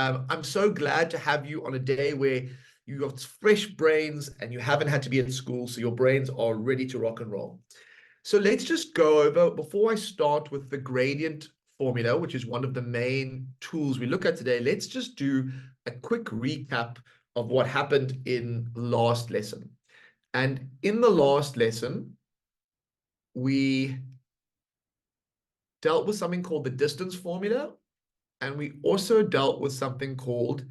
I'm so glad to have you on a day where you got fresh brains and you haven't had to be at school, so your brains are ready to rock and roll. So let's just go over, before I start with the gradient formula, which is one of the main tools we look at today, let's just do a quick recap of what happened in last lesson. And in the last lesson, we dealt with something called the distance formula, and we also dealt with something called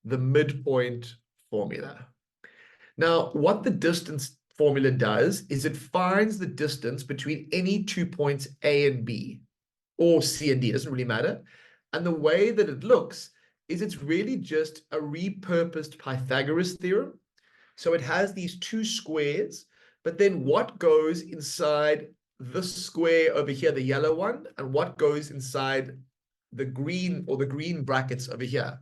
the midpoint formula. Now, what the distance formula does is it finds the distance between any 2 points A and B, or C and D, it doesn't really matter. And the way that it looks is it's really just a repurposed Pythagoras theorem. So it has these two squares, but then what goes inside this square over here, the yellow one, and what goes inside the green, or the green brackets over here?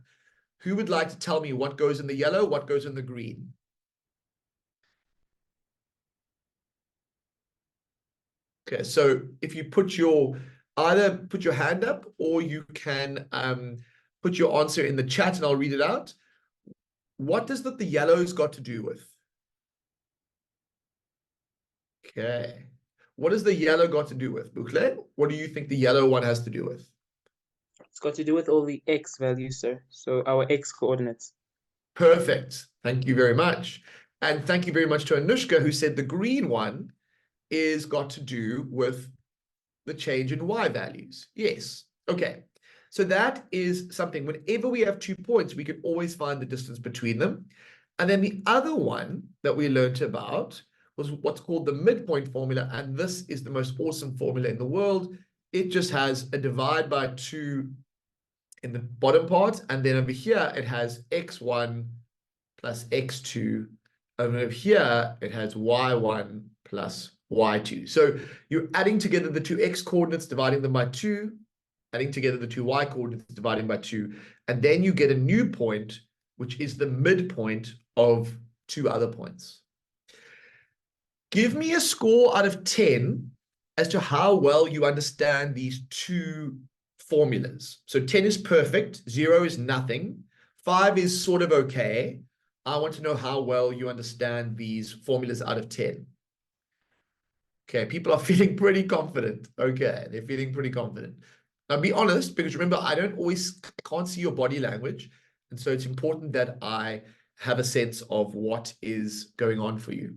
Who would like to tell me what goes in the yellow, what goes in the green? Okay, so if you either put your hand up, or you can put your answer in the chat and I'll read it out. What does the yellow's got to do with? Okay. What has the yellow got to do with, Bukle? What do you think the yellow one has to do with? It's got to do with all the x values, sir. So our x coordinates. Perfect. Thank you very much. And thank you very much to Anushka, who said the green one is got to do with the change in y values. Yes. Okay. So that is something, whenever we have 2 points, we can always find the distance between them. And then the other one that we learned about was what's called the midpoint formula. And this is the most awesome formula in the world. It just has a divide by 2 in the bottom part. And then over here, it has x1 plus x2. Over here, it has y1 plus y2. So you're adding together the 2 x coordinates, dividing them by 2, adding together the 2 y coordinates, dividing by 2, and then you get a new point, which is the midpoint of 2 other points. Give me a score out of 10 as to how well you understand these 2 formulas. So 10 is perfect, 0 is nothing, 5 is sort of okay. I want to know how well you understand these formulas out of 10. Okay, people are feeling pretty confident. Okay, they're feeling pretty confident. Now, be honest, because remember, I can't see your body language. And so it's important that I have a sense of what is going on for you.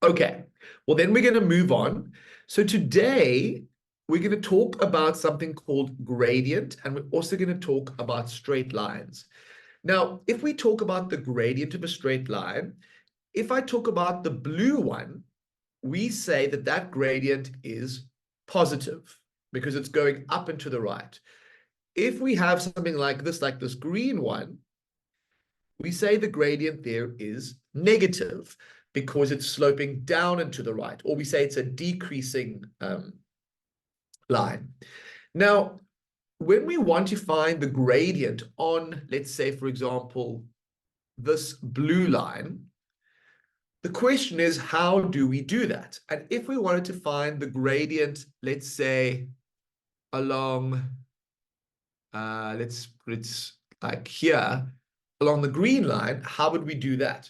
Okay, well, then we're going to move on. So today, we're going to talk about something called gradient, and we're also going to talk about straight lines. Now, if we talk about the gradient of a straight line, if I talk about the blue one, we say that that gradient is positive because it's going up and to the right. If we have something like this green one, we say the gradient there is negative because it's sloping down and to the right, or we say it's a decreasing line. Now, when we want to find the gradient on, let's say, for example, this blue line, the question is, how do we do that? And if we wanted to find the gradient, let's say, along, let's like here, along the green line, how would we do that?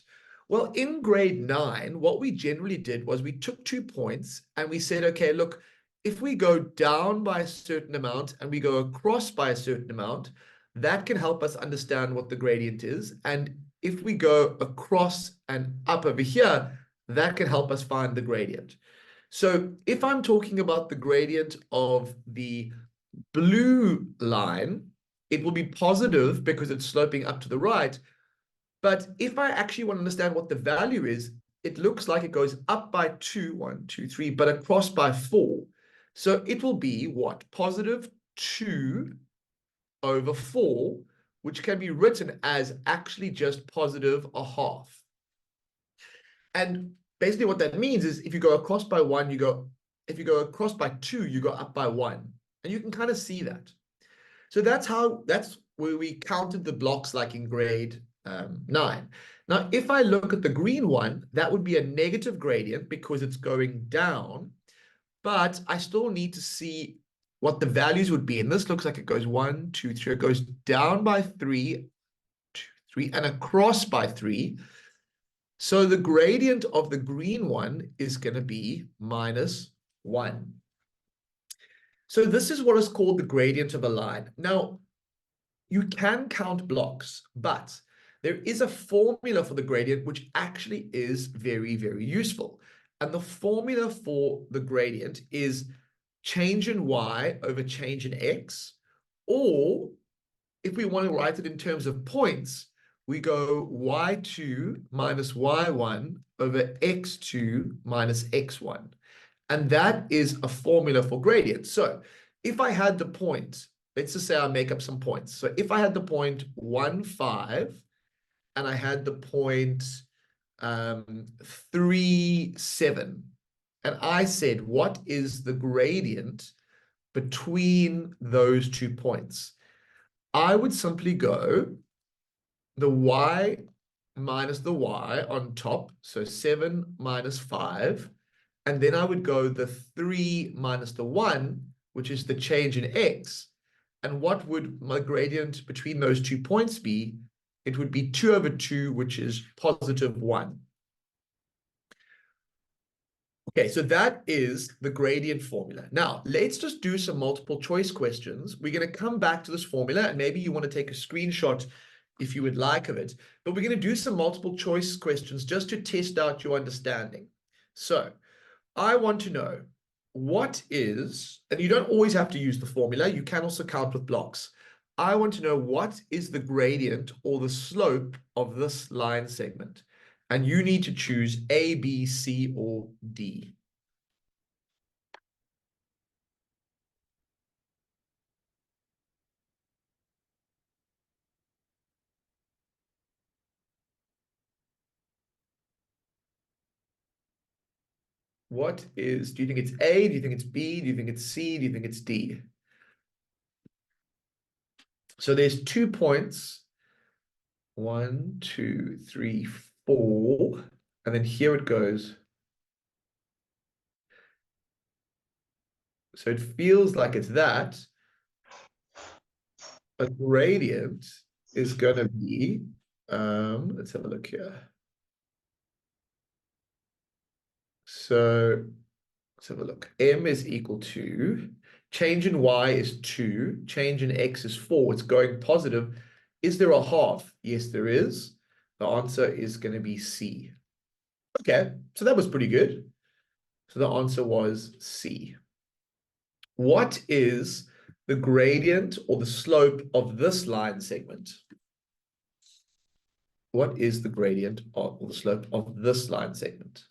Well, in grade 9, what we generally did was we took 2 points and we said, okay, look, if we go down by a certain amount and we go across by a certain amount, that can help us understand what the gradient is. And if we go across and up over here, that can help us find the gradient. So if I'm talking about the gradient of the blue line, it will be positive because it's sloping up to the right. But if I actually want to understand what the value is, it looks like it goes up by 2, 1, 2, 3, but across by 4. So it will be what? Positive 2 over 4, which can be written as actually just positive a half. And basically what that means is if you go across by 1, if you go across by 2, you go up by 1. And you can kind of see that. So that's where we counted the blocks like in grade 9. Now, if I look at the green one, that would be a negative gradient because it's going down. But I still need to see what the values would be. And this looks like it goes 1, 2, 3. It goes down by 3, 2, 3, and across by 3. So the gradient of the green one is going to be -1. So this is what is called the gradient of a line. Now, you can count blocks, but there is a formula for the gradient which actually is very, very useful. And the formula for the gradient is change in y over change in x, or if we want to write it in terms of points, we go y2 minus y1 over x2 minus x1. And that is a formula for gradient. So if I had the point, let's just say I make up some points. So if I had the point 1, 5, and I had the point 3, 7, and I said, what is the gradient between those 2 points? I would simply go the y minus the y on top, so 7 minus 5, and then I would go the 3 minus the 1, which is the change in x. And what would my gradient between those 2 points be? It would be 2 over 2, which is +1. Okay, so that is the gradient formula. Now, let's just do some multiple choice questions. We're going to come back to this formula, and maybe you want to take a screenshot if you would like of it. But we're going to do some multiple choice questions just to test out your understanding. So I want to know what is, and you don't always have to use the formula, you can also count with blocks. I want to know what is the gradient or the slope of this line segment. And you need to choose A, B, C, or D. What is, do you think it's A? Do you think it's B? Do you think it's C? Do you think it's D? So there's 2 points. 1, 2, 3, 4. And then here it goes. So it feels like it's that. A gradient is going to be, let's have a look here. So let's have a look. M is equal to, change in y is 2, change in x is 4. It's going positive. Is there a half? Yes, there is. The answer is going to be C. Okay, so that was pretty good. So the answer was C. What is the gradient or the slope of this line segment? What is the gradient or the slope of this line segment?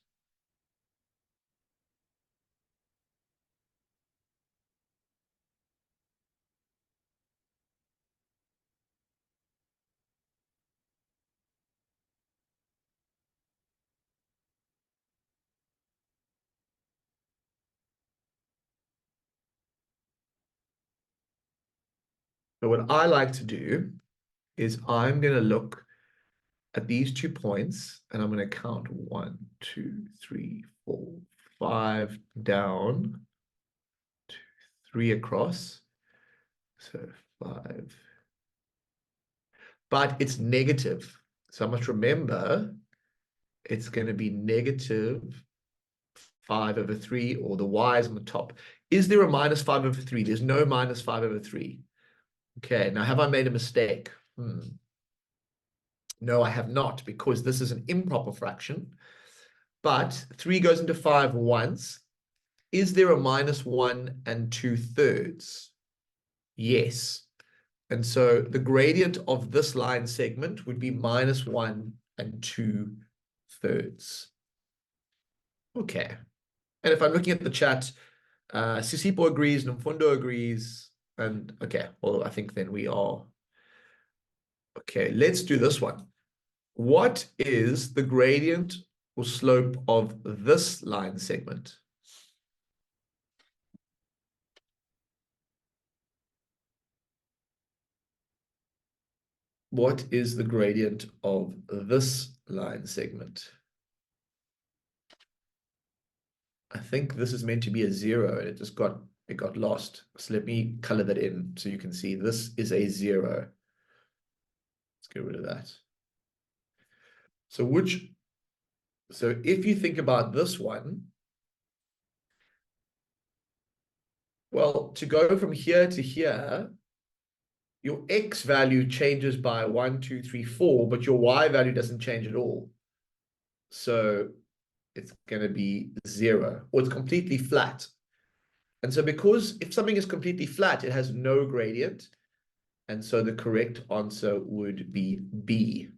So what I like to do is I'm going to look at these 2 points and I'm going to count 1, 2, 3, 4, 5 down, 2, 3 across. So 5. But it's negative. So I must remember it's going to be -5 over 3, or the y is on the top. Is there a -5 over 3? There's no -5 over 3. Okay, now have I made a mistake? No, I have not, because this is an improper fraction. But 3 goes into 5 once. Is there a -1 and 2/3? Yes. And so the gradient of this line segment would be -1 and 2/3. Okay. And if I'm looking at the chat, Sisipo agrees, Mfundo agrees, and okay, well, I think then we are. Okay, let's do this one. What is the gradient or slope of this line segment? What is the gradient of this line segment? I think this is meant to be a 0 and it just got it got lost. So let me color that in so you can see this is a 0. Let's get rid of that. So if you think about this one, well, to go from here to here, your x value changes by 1, 2, 3, 4, but your y value doesn't change at all. So it's going to be 0, or it's completely flat. And so because if something is completely flat, it has no gradient. And so the correct answer would be B.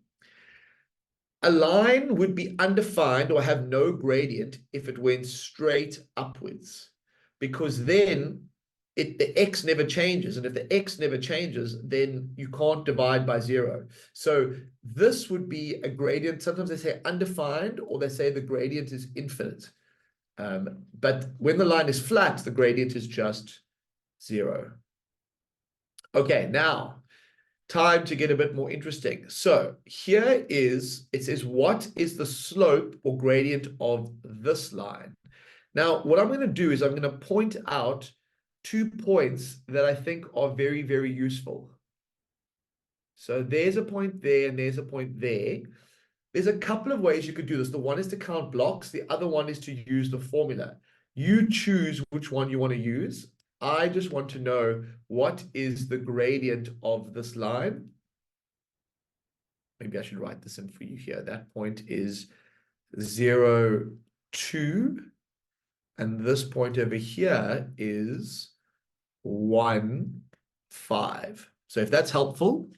A line would be undefined or have no gradient if it went straight upwards, because then the x never changes. And if the x never changes, then you can't divide by 0. So this would be a gradient. Sometimes they say undefined, or they say the gradient is infinite. But when the line is flat, the gradient is just 0. Okay, now time to get a bit more interesting. So here it says, what is the slope or gradient of this line? Now, what I'm going to do is I'm going to point out 2 points that I think are very, very useful. So there's a point there and there's a point there. There's a couple of ways you could do this. The one is to count blocks. The other one is to use the formula. You choose which one you want to use. I just want to know what is the gradient of this line. Maybe I should write this in for you here. That point is 0, 2. And this point over here is 1, 5. So if that's helpful,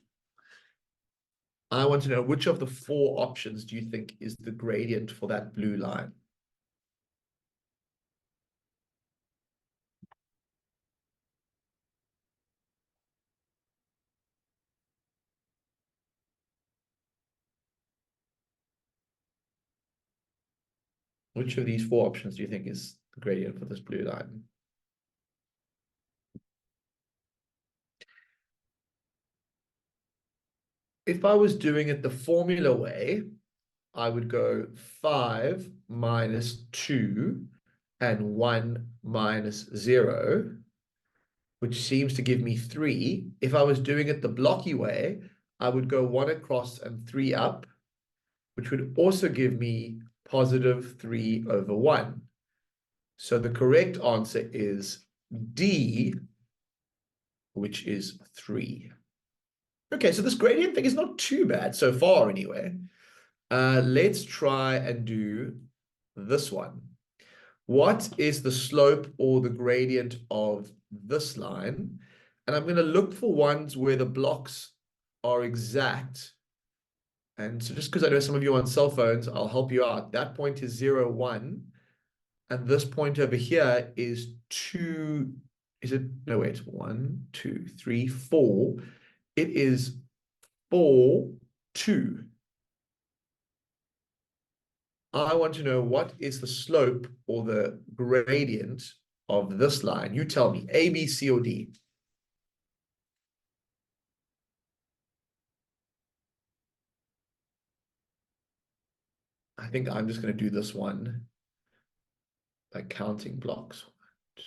I want to know which of the 4 options do you think is the gradient for that blue line? Which of these 4 options do you think is the gradient for this blue line? If I was doing it the formula way, I would go 5 minus 2 and 1 minus 0, which seems to give me 3. If I was doing it the blocky way, I would go 1 across and 3 up, which would also give me positive 3 over 1. So the correct answer is D, which is 3. Okay, so this gradient thing is not too bad so far anyway. Let's try and do this one. What is the slope or the gradient of this line? And I'm going to look for ones where the blocks are exact. And so just because I know some of you are on cell phones, I'll help you out. That point is 0, 1. And this point over here is 2. Is it? No, wait. 1, 2, 3, 4. It is 4, 2. I want to know what is the slope or the gradient of this line. You tell me, A, B, C, or D. I think I'm just going to do this one by counting blocks. 1, 2,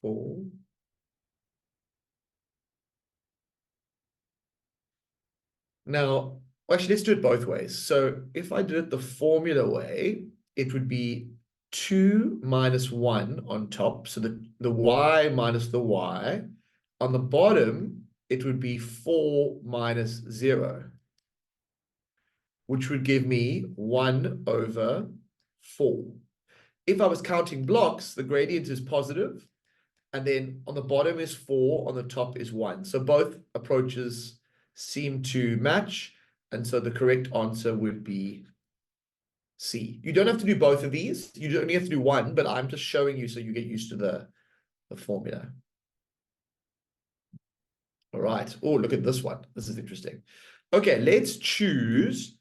3, 4. Now, actually, let's do it both ways. So if I did it the formula way, it would be 2 minus 1 on top. So the y minus the y. On the bottom, it would be 4 minus 0, which would give me 1 over 4. If I was counting blocks, the gradient is positive, and then on the bottom is 4, on the top is 1. So both approaches seem to match, and so the correct answer would be C. You don't have to do both of these. You only have to do one, but I'm just showing you so you get used to the formula. All right. Oh, look at this one. This is interesting. Okay, let's choose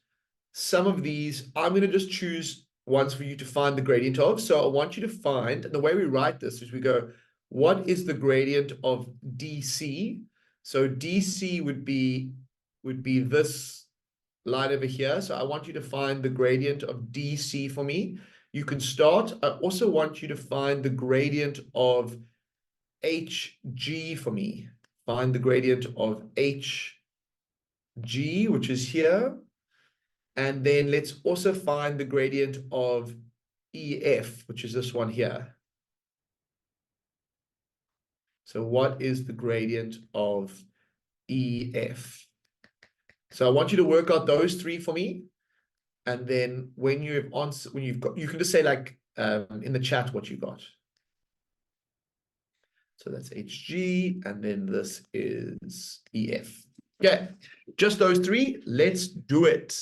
some of these. I'm going to just choose ones for you to find the gradient of. So I want you to find, and the way we write this is we go, what is the gradient of DC? So DC would be this line over here. So I want you to find the gradient of DC for me. you can start. I also want you to find the gradient of HG for me. Find the gradient of HG, which is here. And then let's also find the gradient of EF, which is this one here. So what is the gradient of EF? So I want you to work out those three for me. And then when you've got, you can just say like in the chat what you got. So that's HG, and then this is EF. Okay, just those three. Let's do it.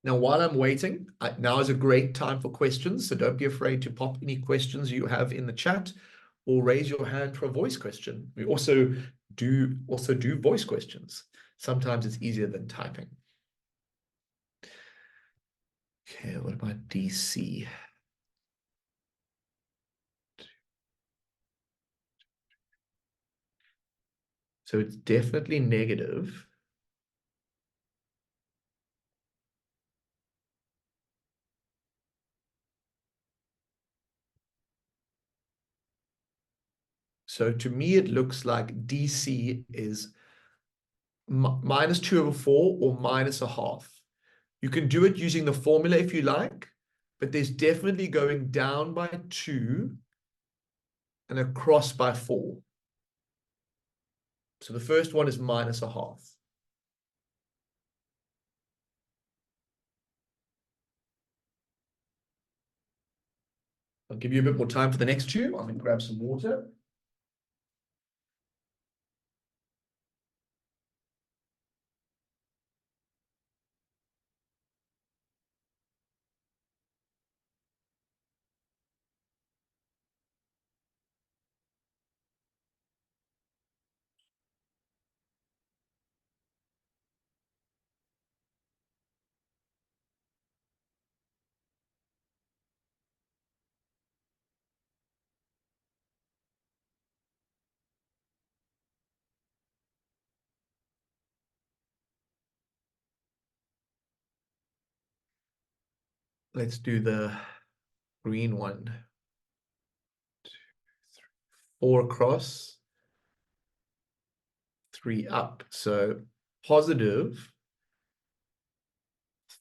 Now, while I'm waiting, now is a great time for questions. So don't be afraid to pop any questions you have in the chat or raise your hand for a voice question. We also do voice questions. Sometimes it's easier than typing. Okay, what about DC? So it's definitely negative. So to me, it looks like DC is minus 2/4 or minus a half. You can do it using the formula if you like, but there's definitely going down by 2 and across by 4. So the first one is minus a half. I'll give you a bit more time for the next two. I'm going to grab some water. Let's do the green one. 2, 3, 4 across, 3 up. So positive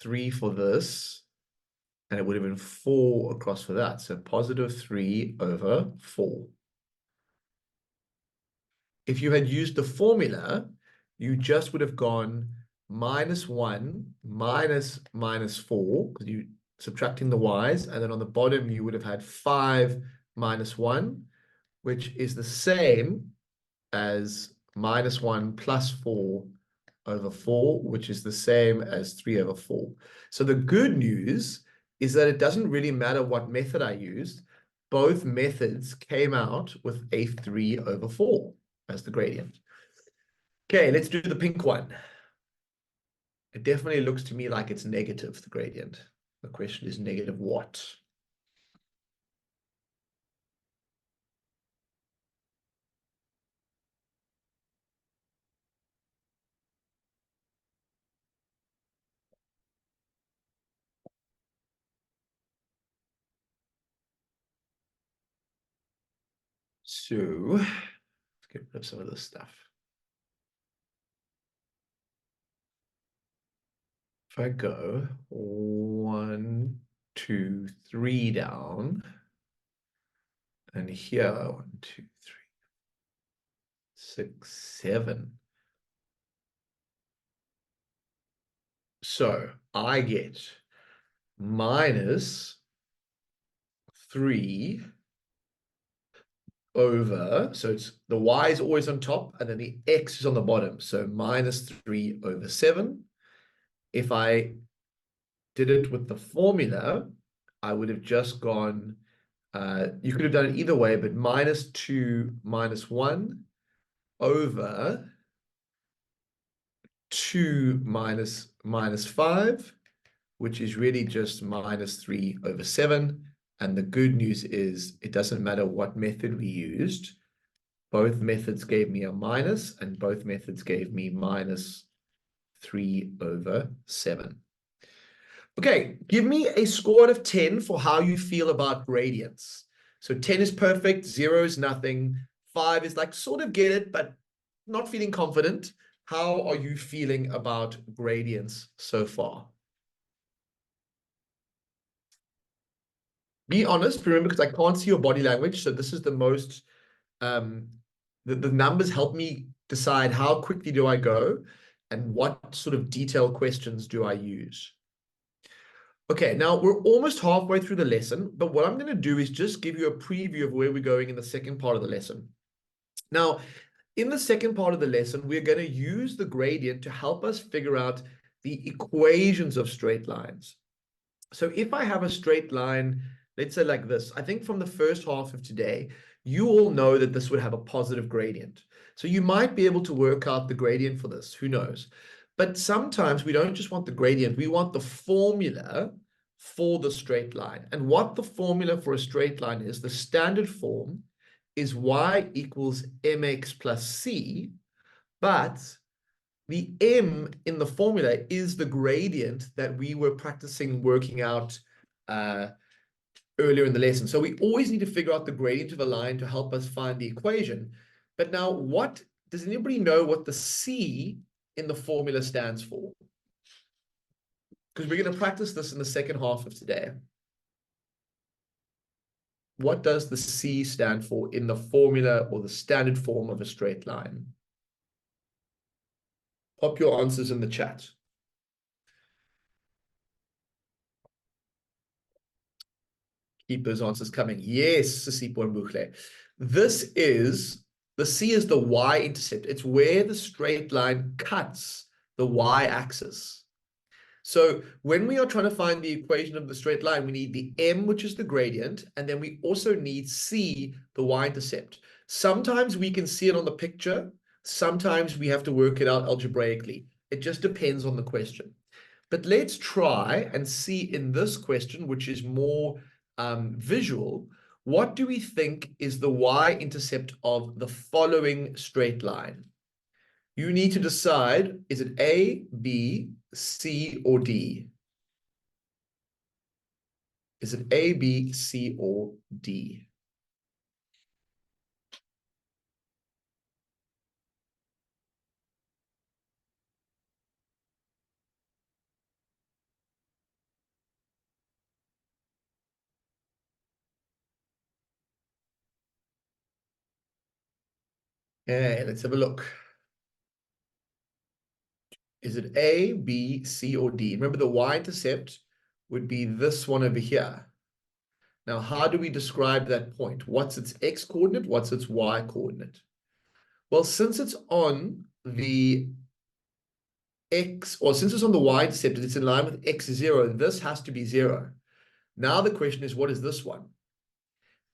3 for this, and it would have been 4 across for that. So positive 3/4. If you had used the formula, you just would have gone -1 minus -4, because you subtracting the y's, and then on the bottom you would have had 5 minus 1, which is the same as -1 plus 4/4, which is the same as 3/4. So the good news is that it doesn't really matter what method I used. Both methods came out with a 3/4 as the gradient. Okay, let's do the pink one. It definitely looks to me like it's negative, the gradient. The question is negative what? So let's get rid of some of this stuff. If I go 1, 2, 3 down, and here 1, 2, 3, 6, 7. So I get minus 3 over, so it's the y is always on top, and then the x is on the bottom. So minus 3/7. If I did it with the formula, I would have just gone, you could have done it either way, but -2 minus 1 over 2 minus 5, which is really just minus 3/7. And the good news is it doesn't matter what method we used. Both methods gave me a minus, and both methods gave me minus 3/7. Okay, give me a score out of 10 for how you feel about gradients. So 10 is perfect, 0 is nothing, 5 is like sort of get it, but not feeling confident. How are you feeling about gradients so far? Be honest, remember, because I can't see your body language, so this is the most, the numbers help me decide how quickly do I go and what sort of detailed questions do I use. Okay, now we're almost halfway through the lesson, but what I'm going to do is just give you a preview of where we're going in the second part of the lesson. Now, in the second part of the lesson, we're going to use the gradient to help us figure out the equations of straight lines. So if I have a straight line, let's say like this, I think from the first half of today, you all know that this would have a positive gradient. So you might be able to work out the gradient for this, who knows? But sometimes we don't just want the gradient, we want the formula for the straight line. And what the formula for a straight line is, the standard form is y equals mx plus c, but the m in the formula is the gradient that we were practicing working out earlier in the lesson. So we always need to figure out the gradient of a line to help us find the equation. But now, what does anybody know what the c in the formula stands for? Because we're going to practice this in the second half of today. What does the c stand for in the formula or the standard form of a straight line? Pop your answers in the chat. Keep those answers coming. Yes, Sisipo and Bukhle. The C is the y-intercept. It's where the straight line cuts the y-axis. So when we are trying to find the equation of the straight line, we need the m, which is the gradient, and then we also need c, the y-intercept. Sometimes we can see it on the picture. Sometimes we have to work it out algebraically. It just depends on the question. But let's try and see in this question, which is more visual, what do we think is the y-intercept of the following straight line? You need to decide, is it A, B, C, or D? Is it A, B, C, or D? Okay, let's have a look. Is it A, B, C, or D? Remember, the y-intercept would be this one over here. Now, how do we describe that point? What's its x-coordinate? What's its y-coordinate? Well, since it's on the x, or since it's on the y-intercept, it's in line with x0, this has to be 0. Now the question is, what is this one?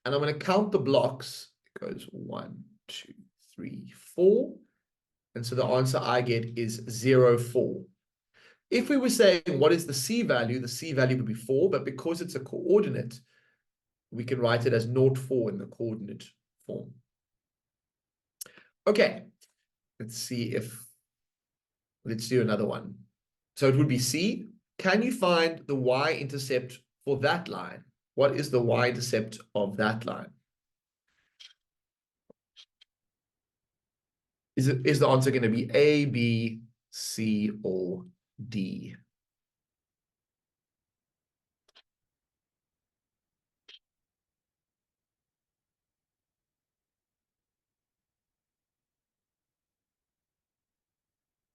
And I'm going to count the blocks. It goes 1, 2, 3, 4. And so the answer I get is 0, 4. If we were saying, what is the c value? The c value would be 4, but because it's a coordinate, we can write it as 0, 4 in the coordinate form. Okay, let's do another one. So it would be C. Can you find the y-intercept for that line? What is the y-intercept of that line? Is the answer going to be A, B, C, or D?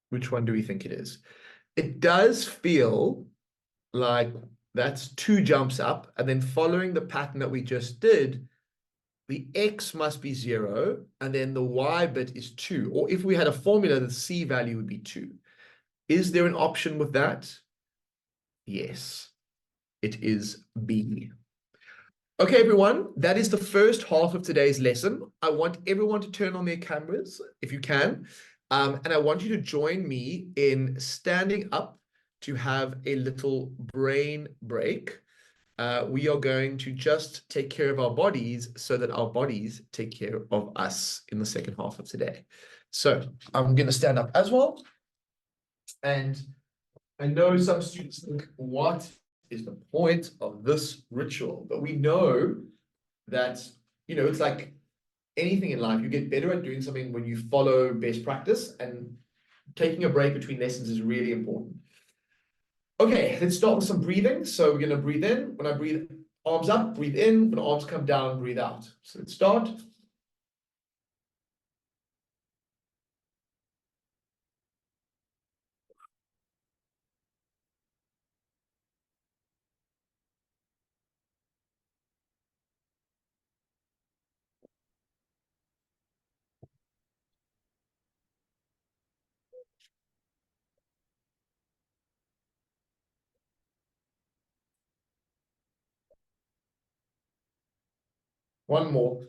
Which one do we think it is? It does feel like that's 2 jumps up, and then following the pattern that we just did, the x must be 0, and then the y bit is 2. Or if we had a formula, the c value would be 2. Is there an option with that? Yes, it is B. Okay, everyone, that is the first half of today's lesson. I want everyone to turn on their cameras, if you can, and I want you to join me in standing up to have a little brain break. we are going to just take care of our bodies so that our bodies take care of us in the second half of today. So I'm going to stand up as well. And I know some students think, what is the point of this ritual? But we know that, it's like anything in life, you get better at doing something when you follow best practice, and taking a break between lessons is really important. Okay, let's start with some breathing. So we're going to breathe in. When I breathe, arms up, breathe in. When arms come down, breathe out. So let's start. One more.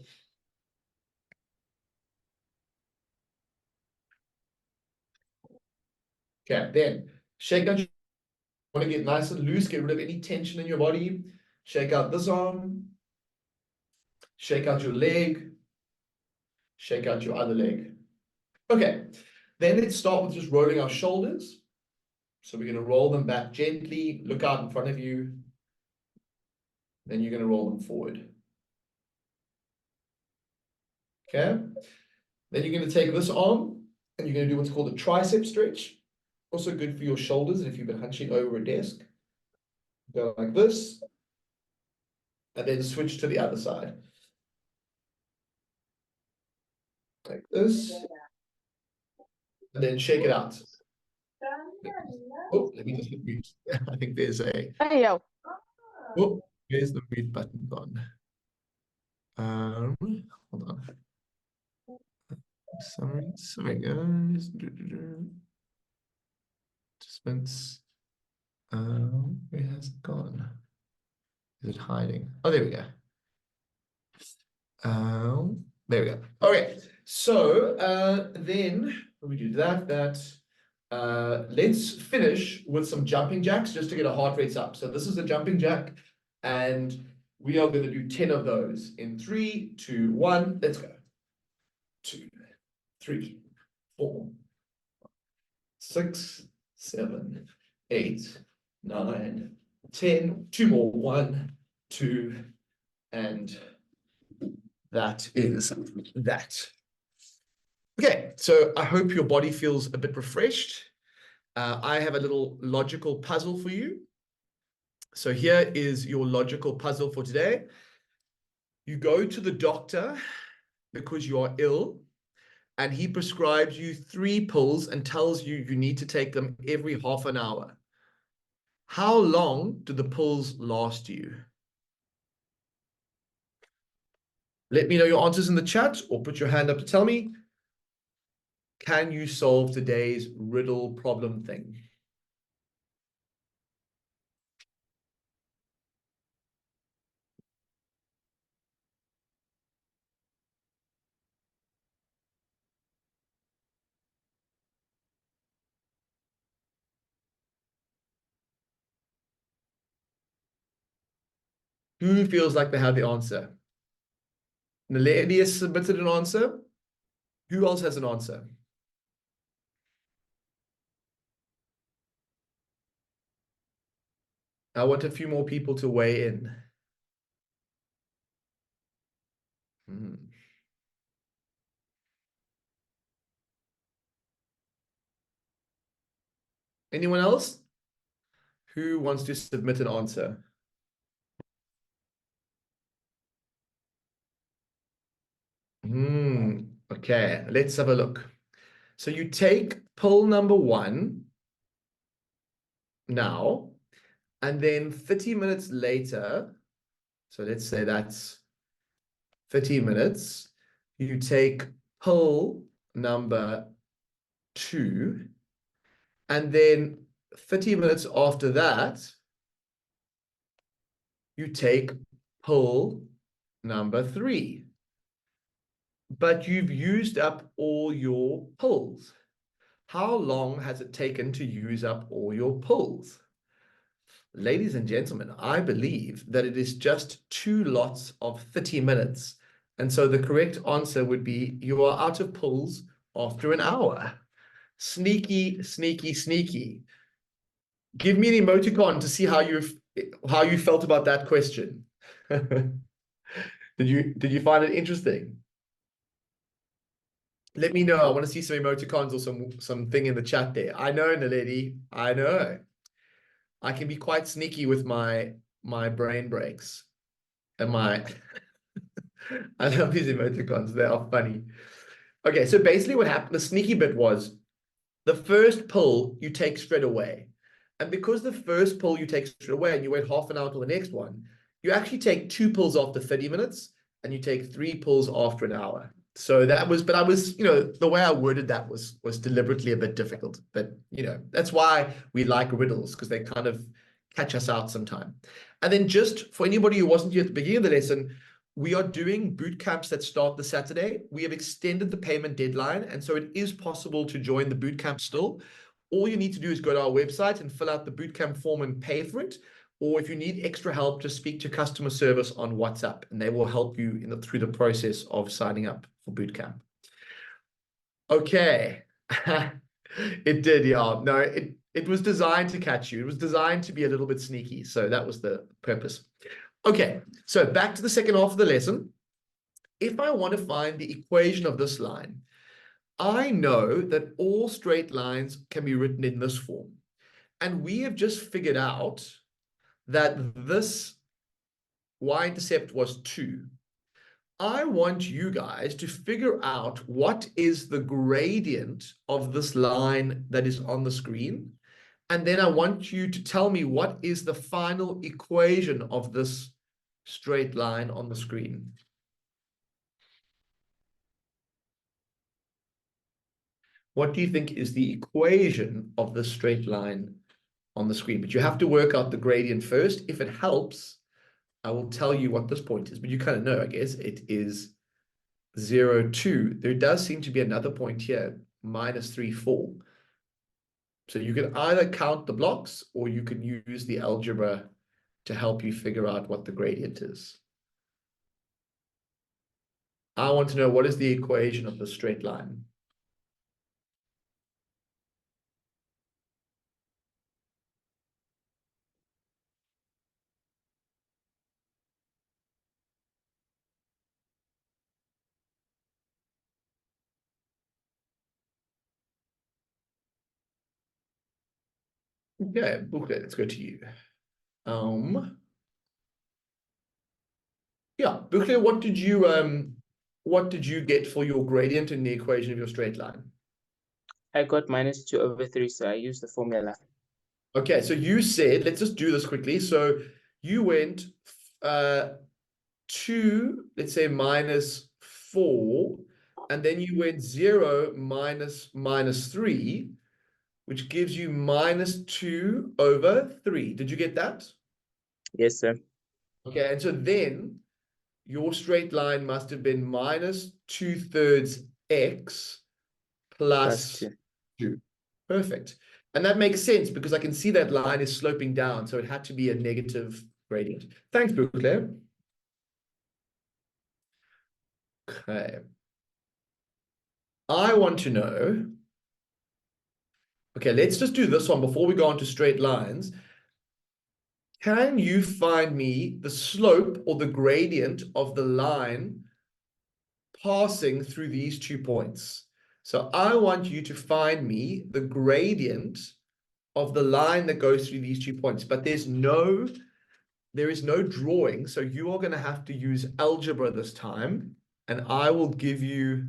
Okay, then shake out. You want to get nice and loose, get rid of any tension in your body. Shake out this arm. Shake out your leg. Shake out your other leg. Okay, then let's start with just rolling our shoulders. So we're going to roll them back gently, look out in front of you. Then you're going to roll them forward. Okay, then you're going to take this arm and you're going to do what's called a tricep stretch. Also good for your shoulders if you've been hunching over a desk. Go like this, and then switch to the other side. Like this, and then shake it out. Oh, let me just hit mute. I think there's a... Hey, yo. Oh, there's the mute button gone. Hold on. Sorry guys. Participants. Where has it gone? Is it hiding? Oh, there we go. There we go. Okay, so then when we do that, let's finish with some jumping jacks just to get our heart rates up. So this is a jumping jack, and we are going to do 10 of those in 3, 2, 1. Let's go. 2, 3, 4, 6, 7, 8, 9, 10. 2 more. 1, 2, and that is that. Okay, so I hope your body feels a bit refreshed. I have a little logical puzzle for you. So here is your logical puzzle for today. You go to the doctor because you are ill, and he prescribes you 3 pills and tells you you need to take them every half an hour. How long do the pills last you? Let me know your answers in the chat or put your hand up to tell me. Can you solve today's riddle problem thing? Who feels like they have the answer? Naledi has submitted an answer. Who else has an answer? I want a few more people to weigh in. Anyone else? Who wants to submit an answer? Okay, let's have a look. So you take pill number 1 now, and then 30 minutes later, so let's say that's 30 minutes, you take pill number 2, and then 30 minutes after that, you take pill number 3. But you've used up all your pills. How long has it taken to use up all your pills? ladies and gentlemen, I believe that it is just 2 lots of 30 minutes. And so the correct answer would be you are out of pulls after an hour. Sneaky, sneaky, sneaky. Give me an emoticon to see how you felt about that question. Did you find it interesting? Let me know. I want to see some emoticons or something in the chat there. I know, Naledi. I know. I can be quite sneaky with my brain breaks and my I love these emoticons. They are funny. Okay, so basically what happened, the sneaky bit was the first pull you take straight away. And because the first pull you take straight away and you wait half an hour till the next one, you actually take 2 pulls after 30 minutes and you take 3 pulls after an hour. So that was, but I was, the way I worded that was deliberately a bit difficult. But, that's why we like riddles, because they kind of catch us out sometime. And then just for anybody who wasn't here at the beginning of the lesson, we are doing boot camps that start this Saturday. We have extended the payment deadline, and so it is possible to join the boot camp still. All you need to do is go to our website and fill out the bootcamp form and pay for it. Or if you need extra help, just speak to customer service on WhatsApp, and they will help you through the process of signing up for bootcamp. Okay. It did, yeah. No, it was designed to catch you. It was designed to be a little bit sneaky. So that was the purpose. Okay, so back to the second half of the lesson. If I want to find the equation of this line, I know that all straight lines can be written in this form. And we have just figured out that this y-intercept was 2. I want you guys to figure out what is the gradient of this line that is on the screen. And then I want you to tell me what is the final equation of this straight line on the screen. What do you think is the equation of the straight line on the screen? But you have to work out the gradient first. If it helps, I will tell you what this point is. But you kind of know, I guess, it is 0, 2. There does seem to be another point here, minus 3, 4. So you can either count the blocks or you can use the algebra to help you figure out what the gradient is. I want to know, what is the equation of the straight line? Okay, let's go to you. Yeah, Bukle, what did you get for your gradient in the equation of your straight line? I got minus 2/3, so I used the formula. Okay, so you said, let's just do this quickly. So you went 2, let's say minus 4, and then you went 0 minus 3, which gives you minus 2/3. Did you get that? Yes, sir. Okay, and so then your straight line must have been minus 2/3 x plus 2. Perfect. And that makes sense because I can see that line is sloping down, so it had to be a negative gradient. Thanks, Bukle. Okay. I want to know, okay, let's just do this one before we go on to straight lines. Can you find me the slope or the gradient of the line passing through these 2 points? So I want you to find me the gradient of the line that goes through these 2 points, but there is no drawing. So you are going to have to use algebra this time, and I will give you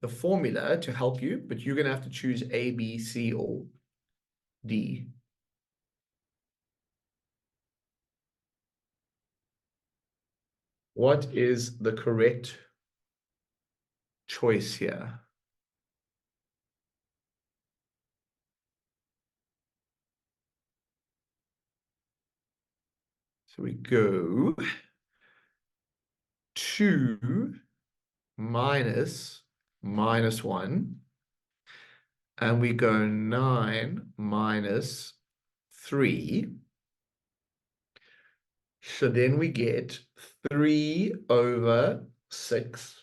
the formula to help you, but you're going to have to choose A, B, C, or D. What is the correct choice here? So we go 2 minus minus 1, and we go 9 minus 3. So then we get 3/6,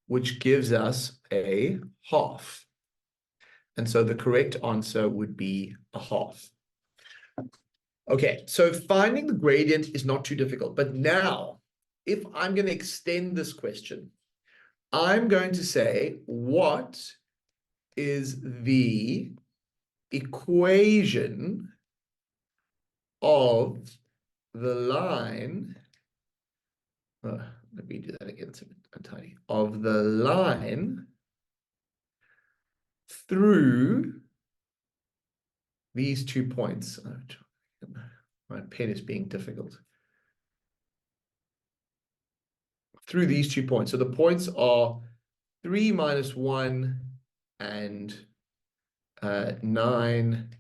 which gives us a half. And so the correct answer would be a half. Okay, so finding the gradient is not too difficult. But now, if I'm going to extend this question, I'm going to say, what is the equation of the line? Let me do that again. It's untidy. Of the line through these 2 points. My pen is being difficult. Through these 2 points. So the points are 3 minus 1 and 9,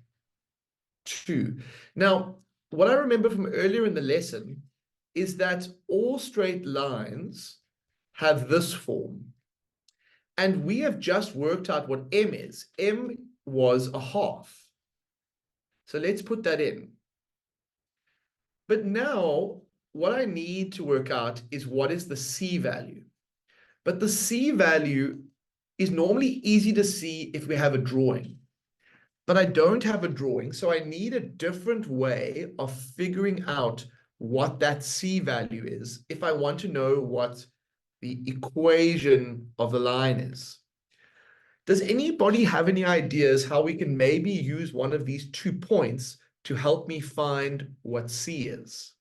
2. Now, what I remember from earlier in the lesson is that all straight lines have this form. And we have just worked out what m is. M was a half. So let's put that in. But now, what I need to work out is what is the C value. But the C value is normally easy to see if we have a drawing. But I don't have a drawing, so I need a different way of figuring out what that C value is if I want to know what the equation of the line is. Does anybody have any ideas how we can maybe use one of these 2 points to help me find what C is?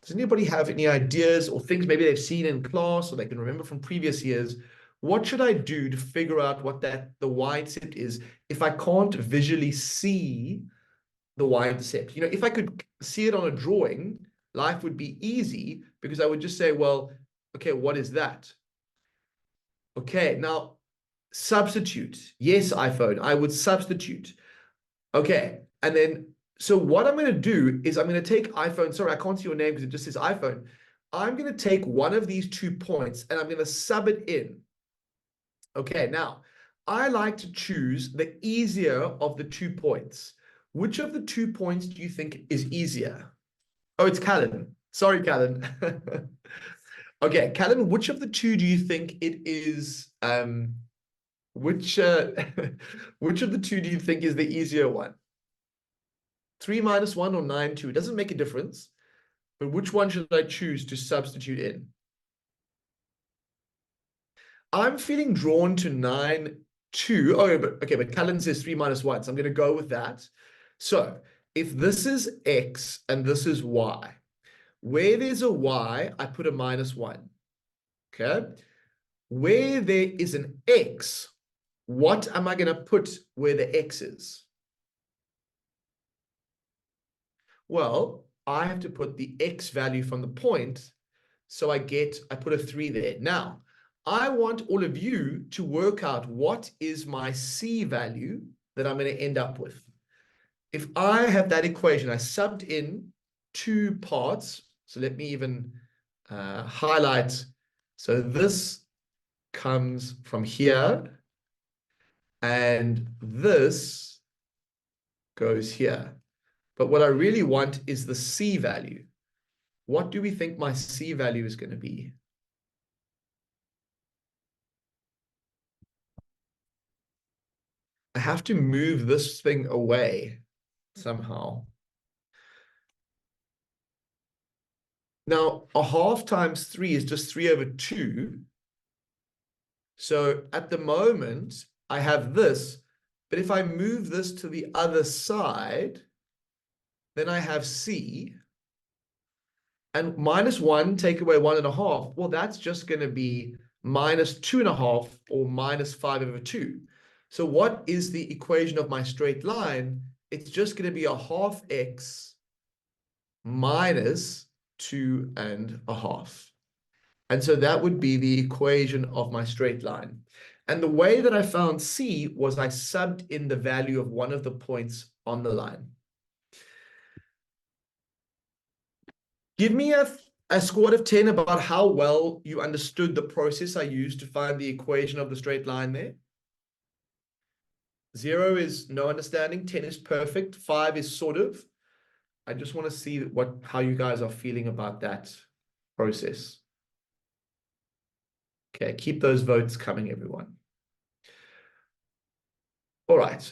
Does anybody have any ideas or things maybe they've seen in class or they can remember from previous years? What should I do to figure out what the y-intercept is if I can't visually see the y-intercept? You know, if I could see it on a drawing, life would be easy because I would just say, well, okay, what is that? Okay, now substitute. Yes, iPhone, I would substitute. Okay, and then, so what I'm going to do is I'm going to take iPhone. Sorry, I can't see your name because it just says iPhone. I'm going to take one of these 2 points and I'm going to sub it in. Okay, now, I like to choose the easier of the 2 points. Which of the 2 points do you think is easier? Oh, it's Callan. Sorry, Callan. Okay, Callan, which of the 2 do you think it is? Which which of the 2 do you think is the easier one? 3 minus 1 or 9, 2? It doesn't make a difference. But which one should I choose to substitute in? I'm feeling drawn to 9, 2. Oh, but okay, but Cullen says 3 minus 1. So I'm going to go with that. So if this is x and this is y, where there's a y, I put a minus 1. Okay. Where there is an x, what am I going to put where the x is? Well, I have to put the x value from the point. So I put a 3 there. Now, I want all of you to work out what is my C value that I'm going to end up with. If I have that equation, I subbed in 2 parts. So let me even highlight. So this comes from here. And this goes here. But what I really want is the C value. What do we think my C value is going to be? I have to move this thing away somehow. Now, a half times 3 is just 3/2. So at the moment, I have this. But if I move this to the other side, then I have C. And minus 1, take away 1.5. Well, that's just going to be minus 2.5 or minus 5/2. So what is the equation of my straight line? It's just going to be a half x minus 2.5. And so that would be the equation of my straight line. And the way that I found C was I subbed in the value of one of the points on the line. Give me a score out of 10 about how well you understood the process I used to find the equation of the straight line there. 0 is no understanding, 10 is perfect, 5 is sort of. I just want to see how you guys are feeling about that process. Okay, keep those votes coming, everyone. All right.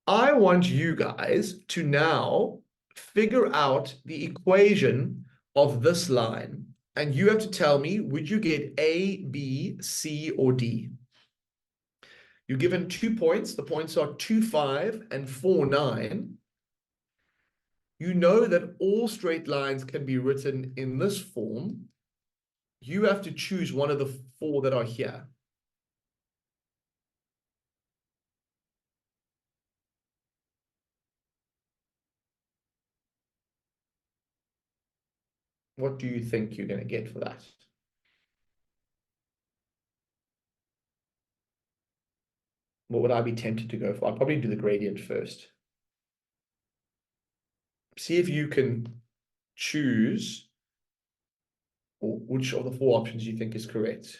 I want you guys to now figure out the equation of this line. And you have to tell me, would you get A, B, C, or D? You're given 2 points. The points are 2, 5, and 4, 9. You know that all straight lines can be written in this form. You have to choose one of the 4 that are here. What do you think you're going to get for that? What would I be tempted to go for? I'll probably do the gradient first. See if you can choose which of the 4 options you think is correct.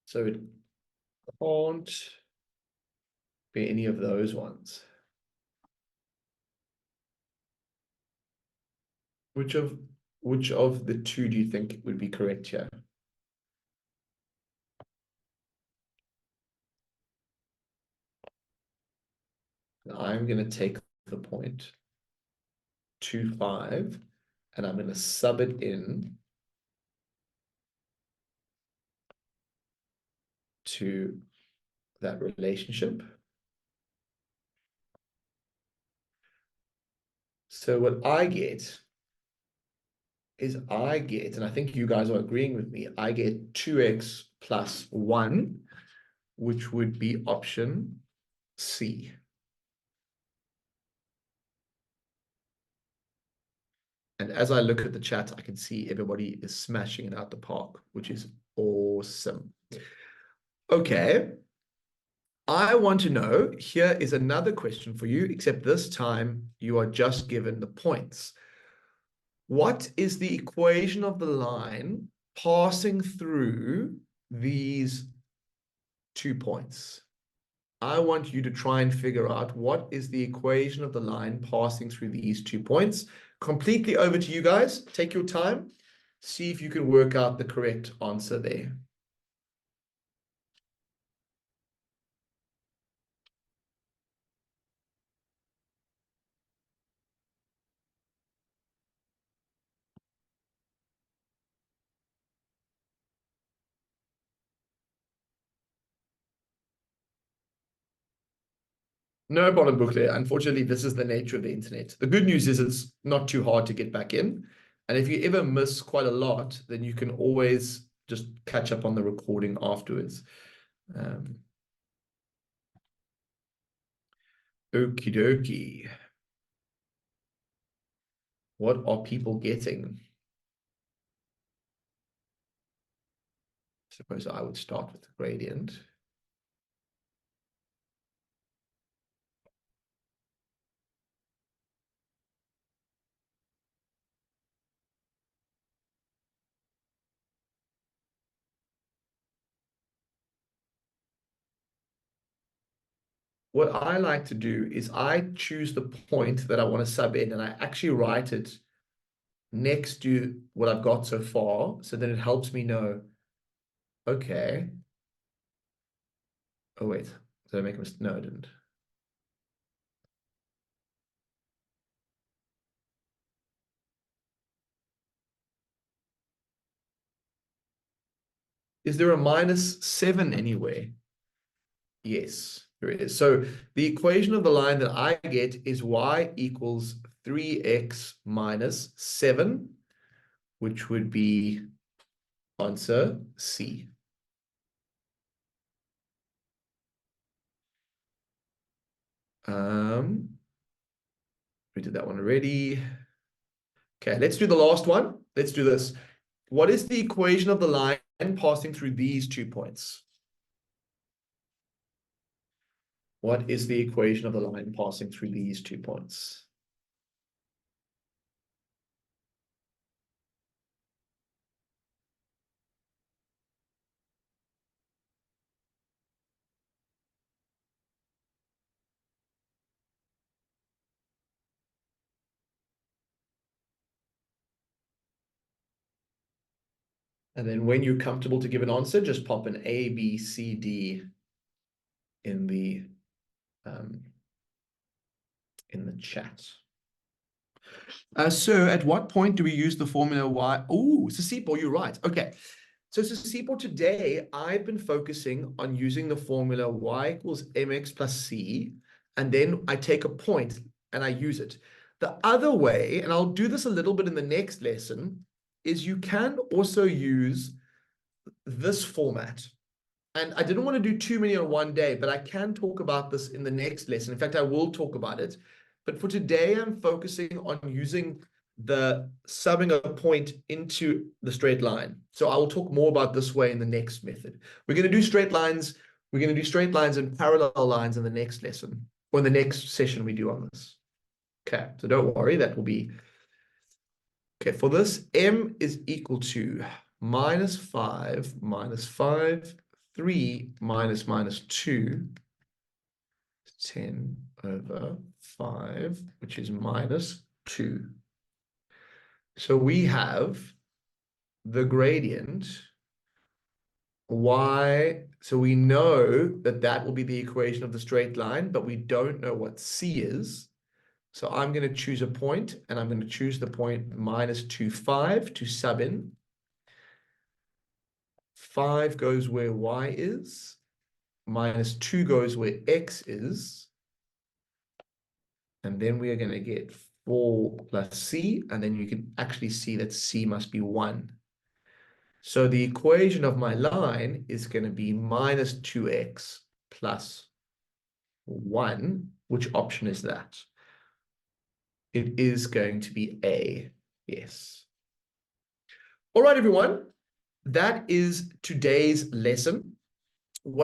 So it can't be any of those ones. Which of the 2 do you think would be correct here? I'm going to take the point 2, 5, and I'm going to sub it in to that relationship. So what I get is and I think you guys are agreeing with me, I get 2x plus 1, which would be option C. And as I look at the chat, I can see everybody is smashing it out the park, which is awesome. Okay. I want to know, here is another question for you, except this time you are just given the points. What is the equation of the line passing through these 2 points? I want you to try and figure out what is the equation of the line passing through these 2 points. Completely over to you guys. Take your time. See if you can work out the correct answer there. No problem, Booklet. Unfortunately, this is the nature of the internet. The good news is it's not too hard to get back in. And if you ever miss quite a lot, then you can always just catch up on the recording afterwards. Okie dokie. What are people getting? Suppose I would start with the gradient. What I like to do is I choose the point that I want to sub in, and I actually write it next to what I've got so far, so that it helps me know, okay. Oh, wait. Did I make a mistake? No, I didn't. Is there a -7 anywhere? Yes, there is. So the equation of the line that I get is y equals 3x minus 7, which would be answer C. We did that one already. Okay, let's do the last one. Let's do this. What is the equation of the line passing through these 2 points? What is the equation of the line passing through these 2 points? And then when you're comfortable to give an answer, just pop an A, B, C, D in the chat. So at what point do we use the formula Y? Oh, Sasipo, you're right. Okay. So Sasipo, today I've been focusing on using the formula Y equals mx plus c, and then I take a point and I use it. The other way, and I'll do this a little bit in the next lesson, is you can also use this format. And I didn't want to do too many on one day, but I can talk about this in the next lesson. In fact, I will talk about it. But for today, I'm focusing on using the subbing a point into the straight line. So I will talk more about this way in the next method. We're going to do straight lines. We're going to do straight lines and parallel lines in the next lesson, or in the next session we do on this. Okay, so don't worry, that will be... Okay, for this, m is equal to minus 5, 3 minus 2, 10 over 5, which is minus 2. So we have the gradient y. So we know that that will be the equation of the straight line, but we don't know what c is. So I'm going to choose a point, and I'm going to choose the point minus 2, 5 to sub in. 5 goes where y is. Minus 2 goes where x is. And then we are going to get 4 plus c, and then you can actually see that c must be 1. So the equation of my line is going to be minus 2x plus 1. Which option is that? It is going to be A. Yes. All right, everyone. That is today's lesson.